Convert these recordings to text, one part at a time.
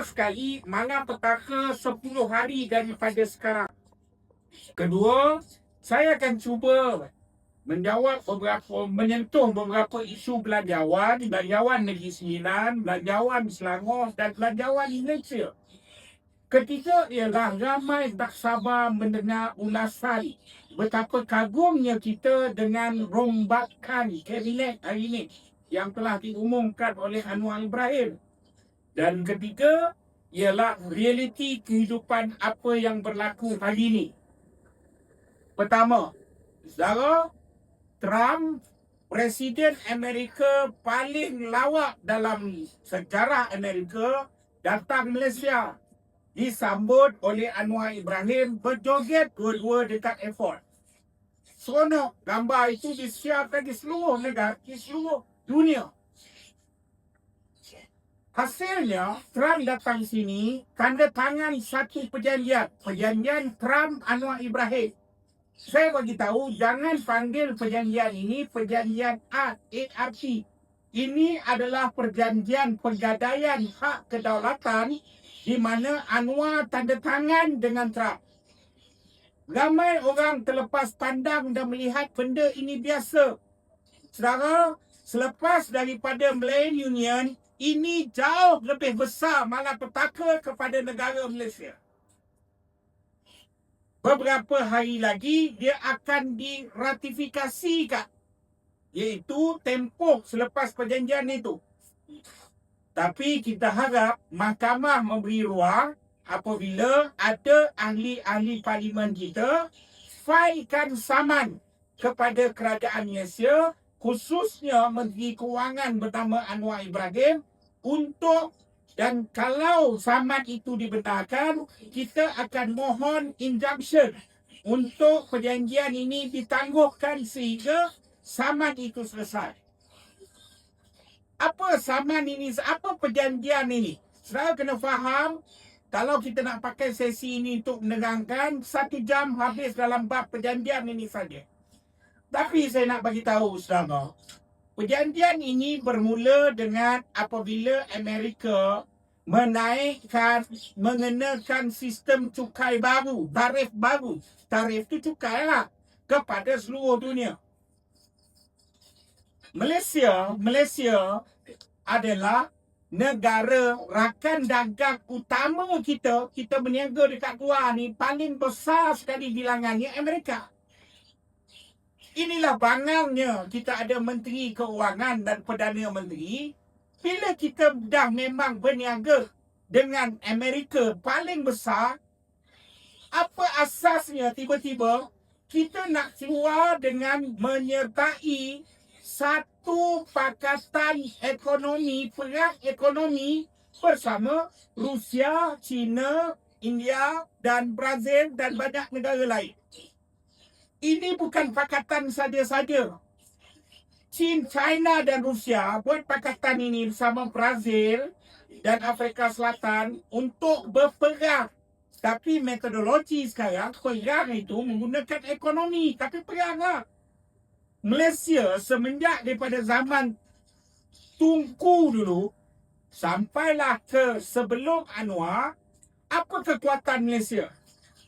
sekali malapetaka 10 hari daripada sekarang. Kedua, saya akan cuba menyentuh beberapa isu belanjawan Negeri Sembilan, belanjawan Selangor dan belanjawan Malaysia. Ketiga ialah ramai tak sabar mendengar ulasan betapa kagumnya kita dengan rombakan kabinet hari ini yang telah diumumkan oleh Anwar Ibrahim. Dan ketiga ialah realiti kehidupan apa yang berlaku hari ini. Pertama, saudara, Trump, Presiden Amerika paling lawak dalam sejarah Amerika, datang Malaysia. Disambut oleh Anwar Ibrahim, berjoget dua-dua dekat airport. Seronok, gambar itu disiarkan di seluruh negara, di seluruh dunia. Hasilnya, Trump datang sini, tanda tangan satu perjanjian Trump Anwar Ibrahim. Saya bagi tahu, jangan panggil perjanjian ini perjanjian ART. Ini adalah perjanjian penggadaian hak kedaulatan di mana Anwar tanda tangan dengan Trump. Ramai orang terlepas pandang dan melihat benda ini biasa. Saudara, selepas daripada Malayan Union, ini jauh lebih besar malapetaka kepada negara Malaysia. Beberapa hari lagi dia akan diratifikasikan, iaitu tempoh selepas perjanjian itu. Tapi kita harap mahkamah memberi ruang apabila ada ahli-ahli parlimen kita failkan saman kepada kerajaan Malaysia, khususnya Menteri Kewangan bernama Anwar Ibrahim, dan kalau saman itu dibenarkan, kita akan mohon injunction untuk perjanjian ini ditangguhkan sehingga saman itu selesai. Apa saman ini? Apa perjanjian ini? Saudara kena faham, kalau kita nak pakai sesi ini untuk menerangkan, 1 jam habis dalam bab perjanjian ini saja. Tapi saya nak bagi tahu saudara, perjanjian ini bermula dengan apabila Amerika mengenakan sistem cukai baru, tarif baru. Tarif itu cukai lah kepada seluruh dunia. Malaysia adalah negara rakan dagang utama kita. Kita berniaga dekat luar ni paling besar sekali bilangannya Amerika. Inilah bangangnya kita ada Menteri Keuangan dan Perdana Menteri. Bila kita dah memang berniaga dengan Amerika paling besar, apa asasnya tiba-tiba kita nak keluar dengan menyertai satu pakatan ekonomi, perang ekonomi bersama Rusia, China, India dan Brazil dan banyak negara lain. Ini bukan pakatan saja-saja. China dan Rusia buat pakatan ini bersama Brazil dan Afrika Selatan untuk berperang. Tapi metodologi sekarang, perang itu menggunakan ekonomi. Tapi perang lah. Malaysia semenjak daripada zaman Tunku dulu, sampailah ke sebelum Anwar, apa kekuatan Malaysia?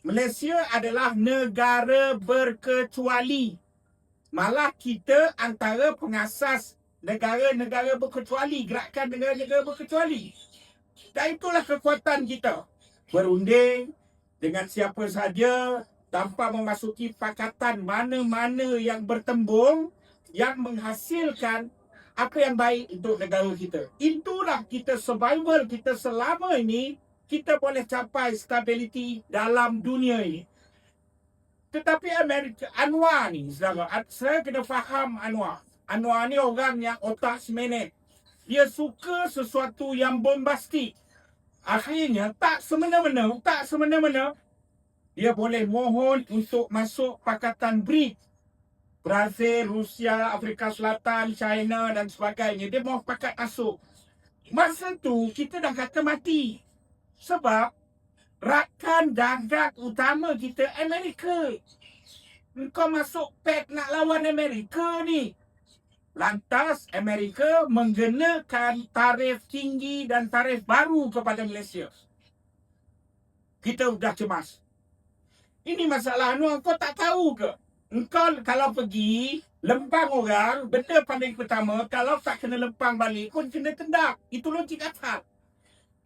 Malaysia adalah negara berkecuali. Malah kita antara pengasas negara-negara berkecuali, gerakan negara-negara berkecuali. Dan itulah kekuatan kita. Berunding dengan siapa saja tanpa memasuki pakatan mana-mana yang bertembung, yang menghasilkan apa yang baik untuk negara kita. Itulah kita survival kita selama ini, kita boleh capai stability dalam dunia ini. Tetapi Anwar ni, saya kena faham Anwar. Anwar ni orang yang otak semenet. Dia suka sesuatu yang bombastik. Akhirnya tak semena-mena dia boleh mohon untuk masuk pakatan BRICS. Brazil, Rusia, Afrika Selatan, China dan sebagainya. Dia mau pakat masuk. Masa tu kita dah kata mati. Sebab rakan dagang utama kita Amerika. Kau masuk PEC nak lawan Amerika ni. Lantas Amerika menggenakan tarif tinggi dan tarif baru kepada Malaysia. Kita sudah cemas. Ini masalah kau tak tahu ke? Engkau kalau pergi lempang orang, benda paling pertama, kalau tak kena lempang balik, kau kena tendak. Itu logik asal.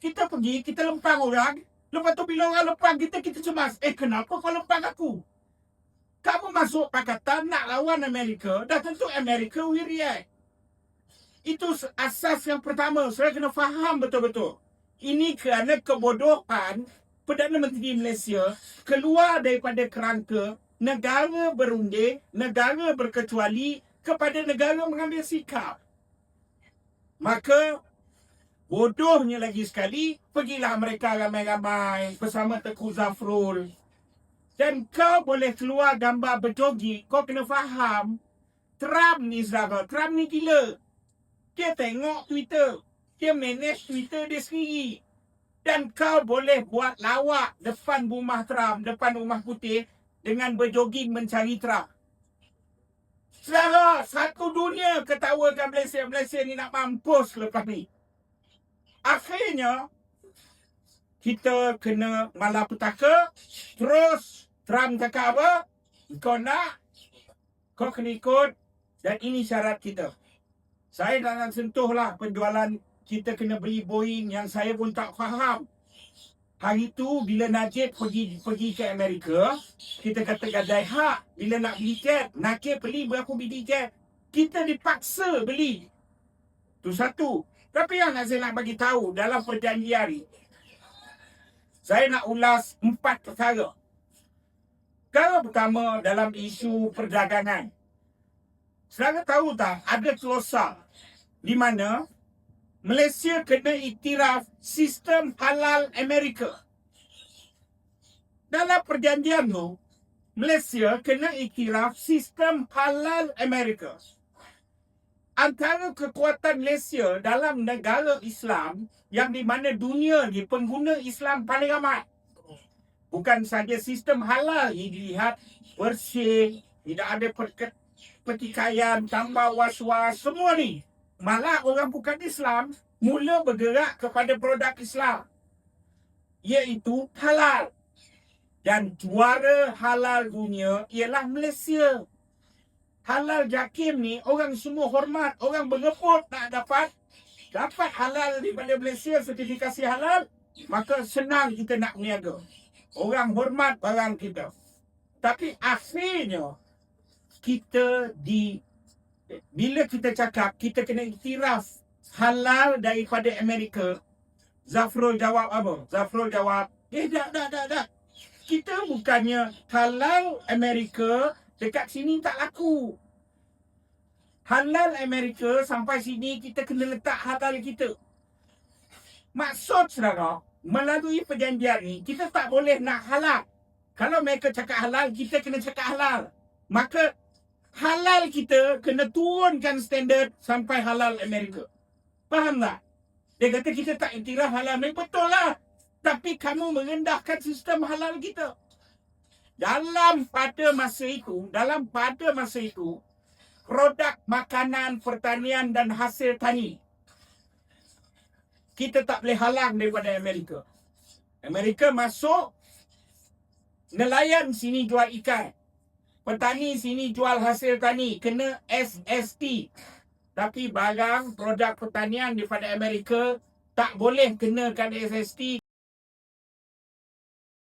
Kita pergi, kita lempang orang, lepas tu bila orang lempang kita cemas. Kenapa kau lempang aku? Kamu masuk pakatan nak lawan Amerika, dah tentu Amerika will react. Itu asas yang pertama. Saya kena faham betul-betul. Ini kerana kebodohan Perdana Menteri Malaysia keluar daripada kerangka negara berunding, negara berkecuali kepada negara mengambil sikap. Maka bodohnya lagi sekali, pergilah mereka ramai-ramai bersama Tengku Zafrul. Dan kau boleh keluar gambar berjoget, kau kena faham, Trump ni saudara, Trump ni gila. Dia tengok Twitter, dia manage Twitter dia sendiri. Dan kau boleh buat lawak depan rumah Trump, depan rumah putih dengan berjoging mencari Trump. Saudara, satu dunia ketawakan Malaysia. Malaysia ni nak mampus lepas ni. Akhirnya, kita kena malapetaka. Terus Trump cakap apa? Kau nak, kau kena ikut. Dan ini syarat kita. Saya tak nak sentuh lah penjualan. Kita kena beli Boeing yang saya pun tak faham. Hari tu bila Najib pergi ke Amerika, kita kata gadai hak. Bila nak beli jet, Najib beli berapa biji jet. Kita dipaksa beli. Tu satu. Tapi yang saya nak bagi tahu dalam perjanjian ni, saya nak ulas 4 perkara. Perkara pertama dalam isu perdagangan. Saudara tahu tak, ada klausul di mana Malaysia kena iktiraf sistem halal Amerika. Dalam perjanjian tu, Malaysia kena iktiraf sistem halal Amerika. Antara kekuatan Malaysia dalam negara Islam yang di mana dunia ni pengguna Islam paling ramai. Bukan saja sistem halal ini dilihat bersih, tidak ada pertikaian, tambah was-was, semua ni. Malah orang bukan Islam mula bergerak kepada produk Islam, iaitu halal. Dan juara halal dunia ialah Malaysia. Halal JAKIM ni orang semua hormat, orang berebut nak dapat halal daripada Malaysia, sertifikasi halal, maka senang kita nak berniaga. Orang hormat barang kita. Tapi akhirnya kita bila kita cakap kita kena iktiraf halal daripada Amerika, Zafrul jawab apa? Zafrul jawab, dah. Kita bukannya halal Amerika dekat sini tak laku. Halal Amerika sampai sini kita kena letak halal kita. Maksud saudara, melalui perjanjian ni kita tak boleh nak halal. Kalau mereka cakap halal, kita kena cakap halal. Maka halal kita kena turunkan standard sampai halal Amerika. Faham tak? Dia kata kita tak iktiraf halal. Betul lah. Tapi kamu merendahkan sistem halal kita. Dalam pada masa itu, produk makanan, pertanian dan hasil tani, kita tak boleh halang daripada Amerika. Amerika masuk, nelayan sini jual ikan, petani sini jual hasil tani, kena SST. Tapi barang produk pertanian daripada Amerika tak boleh kenakan SST